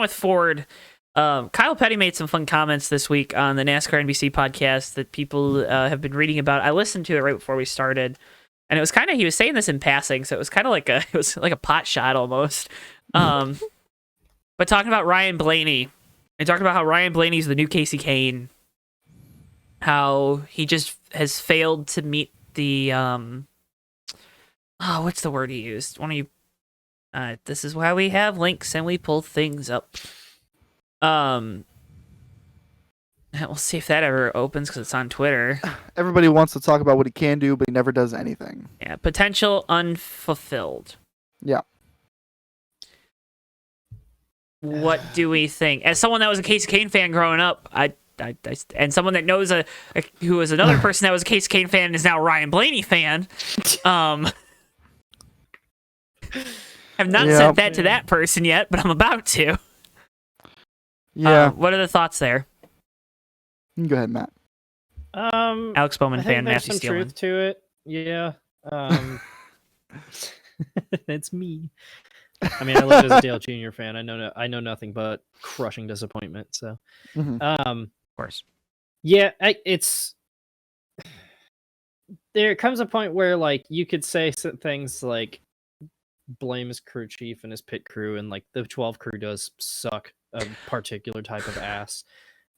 with Ford, Kyle Petty made some fun comments this week on the NASCAR NBC podcast that people have been reading about. I listened to it right before we started, and it was kind of, he was saying this in passing, so it was kind of like a pot shot almost. But talking about Ryan Blaney, and talking about how Ryan Blaney's the new Casey Kane, how he just has failed to meet the what's the word he used? One of you. This is why we have links and we pull things up. We'll see if that ever opens because it's on Twitter. Everybody wants to talk about what he can do, but he never does anything. Yeah, potential unfulfilled. Yeah. What do we think? As someone that was a Casey Kane fan growing up, and someone that knows who was another person that was a Casey Kane fan and is now a Ryan Blaney fan, have not said that to that person yet, but I'm about to. Yeah. What are the thoughts there? Go ahead, Matt. Alex Bowman fan, there's Matthew some Steelman. truth to it. Yeah. It's me. I mean, I lived as a Dale Jr. fan. I know nothing but crushing disappointment. So, Of course. Yeah, there comes a point where like you could say some things like blame his crew chief and his pit crew, and like the 12 crew does suck a particular type of ass.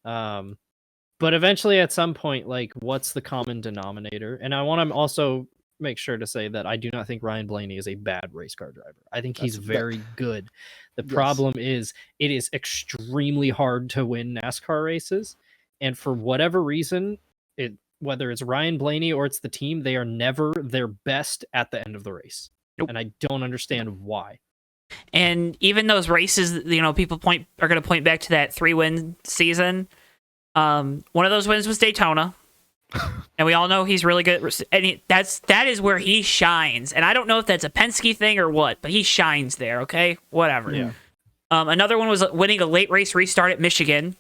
But eventually, at some point, like, what's the common denominator? And I want to also make sure to say that I do not think Ryan Blaney is a bad race car driver. I think he's very good. The problem is it is extremely hard to win NASCAR races. And for whatever reason, whether it's Ryan Blaney or it's the team, they are never their best at the end of the race. Nope. And I don't understand why. And even those races, people are going to point back to that 3-win season. One of those wins was Daytona. And we all know he's really good. And that is where he shines. And I don't know if that's a Penske thing or what, but he shines there, okay? Whatever. Yeah. Another one was winning a late race restart at Michigan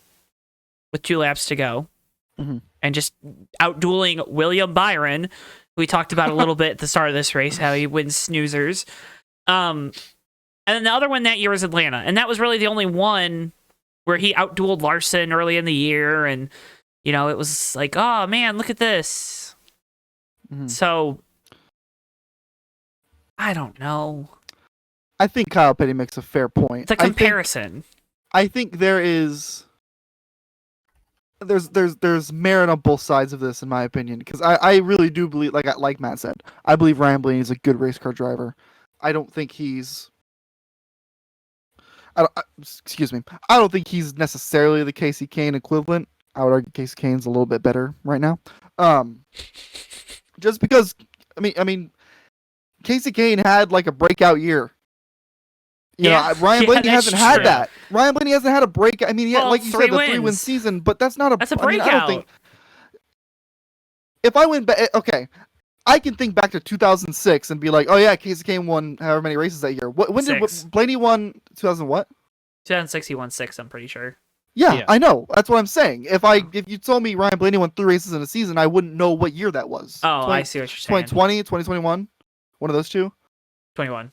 with 2 laps to go. Mm-hmm. And just outdueling William Byron, who we talked about a little bit at the start of this race, how he wins snoozers. And then the other one that year was Atlanta. And that was really the only one where he outdueled Larson early in the year. And, it was like, oh, man, look at this. Mm-hmm. So, I don't know. I think Kyle Petty makes a fair point. It's a comparison. I think there's merit on both sides of this, in my opinion, because I really do believe, like Matt said, I believe Ryan Blaney is a good race car driver. I don't think he's necessarily the Casey Kane equivalent. I would argue Casey Kane's a little bit better right now. Just because, I mean, Casey Kane had like a breakout year. Ryan Blaney hasn't had that. Ryan Blaney hasn't had a breakout. I mean, like you said, the 3-win season, but that's not a. That's a breakout. I don't think. If I went back, okay, I can think back to 2006 and be like, oh yeah, Casey Kane won however many races that year. When did Blaney won 2000 what? 2006 he won 6, I'm pretty sure. Yeah, I know. That's what I'm saying. If you told me Ryan Blaney won 3 races in a season, I wouldn't know what year that was. Oh, I see what you're saying. 2020, 2021? One of those two? 21.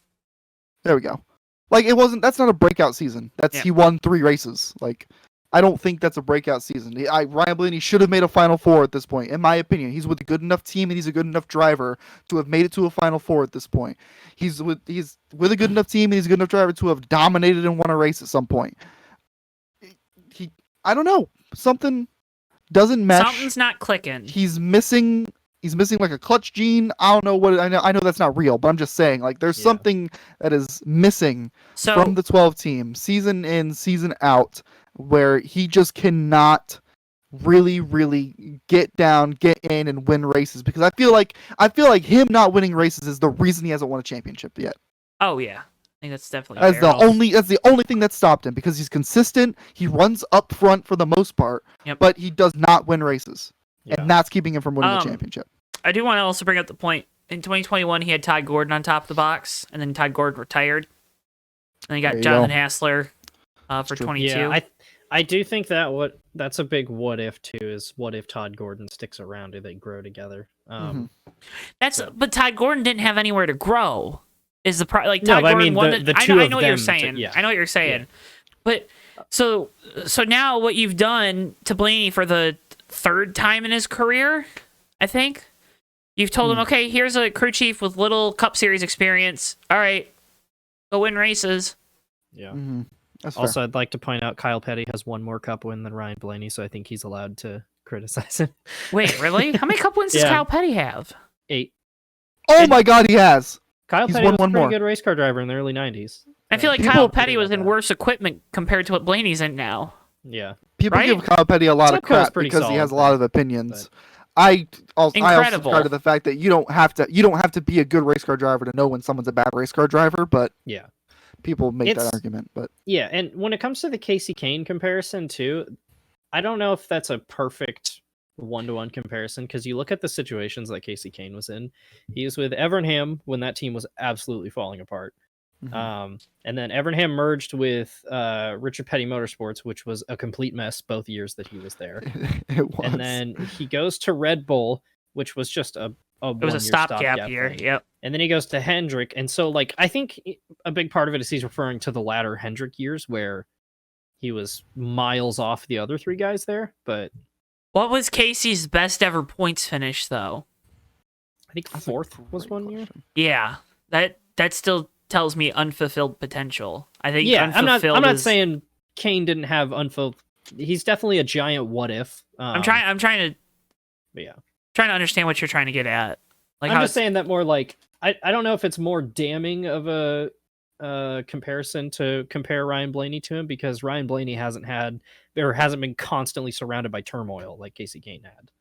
There we go. Like, that's not a breakout season. He won 3 races. Like, I don't think that's a breakout season. Ryan Blaney should have made a Final Four at this point, in my opinion. He's with a good enough team and he's a good enough driver to have made it to a Final Four at this point. He's with a good enough team and he's a good enough driver to have dominated and won a race at some point. I don't know. Something doesn't match. Something's not clicking. He's missing like a clutch gene. I don't know what. I know that's not real, but I'm just saying, like, there's something that is missing from the 12 team, season in, season out, where he just cannot really, really get in and win races. Because I feel like him not winning races is the reason he hasn't won a championship yet. Oh yeah. I think that's definitely that's the only thing that stopped him, because he's consistent. He runs up front for the most part, but he does not win races, and that's keeping him from winning the championship. I do want to also bring up the point. In 2021, he had Todd Gordon on top of the box, and then Todd Gordon retired, and he got Jonathan Hassler for 22. Yeah, I do think that's a big what if too. Is what if Todd Gordon sticks around? Do they grow together? But Todd Gordon didn't have anywhere to grow. Is the Todd Gordon won the two I know what you're saying. saying. I know what you're saying. But so now what you've done to Blaney for the third time in his career, I think, you've told him, okay, here's a crew chief with little Cup Series experience. All right, go win races. Yeah. Mm-hmm. Also, I'd like to point out Kyle Petty has one more Cup win than Ryan Blaney, so I think he's allowed to criticize him. Wait, really? How many Cup wins does Kyle Petty have? 8. Oh my God, he has. Kyle He's Petty won was a one pretty more. good race car driver in the early 90s. I feel like Kyle Petty was in worse equipment compared to what Blaney's in now. Yeah. People Right? give Kyle Petty a lot of Zepco's crap pretty because he has a solid, lot of opinions. I also subscribe to the fact that you don't have to be a good race car driver to know when someone's a bad race car driver, but yeah, people make that argument. But yeah, and when it comes to the Casey Kane comparison too, I don't know if that's a perfect one-to-one comparison, because you look at the situations that Casey Kane was in. He was with Evernham when that team was absolutely falling apart. mm-hmm. And then Evernham merged with Richard Petty Motorsports, which was a complete mess both years that he was there. It was. And then he goes to Red Bull, which was just it was a stopgap year. Yep. And then he goes to Hendrick. And so, like, I think a big part of it is he's referring to the latter Hendrick years where he was miles off the other 3 guys there. But what was Casey's best ever points finish, though? I think 4th was one year. Yeah, that still tells me unfulfilled potential. I think. Yeah, I'm not is... saying Kane didn't have unfulfilled. He's definitely a giant what if. I'm trying to. Yeah. Trying to understand what you're trying to get at. Like, I'm just saying that more like I don't know if it's more damning of a comparison to compare Ryan Blaney to him, because Ryan Blaney hasn't been constantly surrounded by turmoil like Casey Kane had.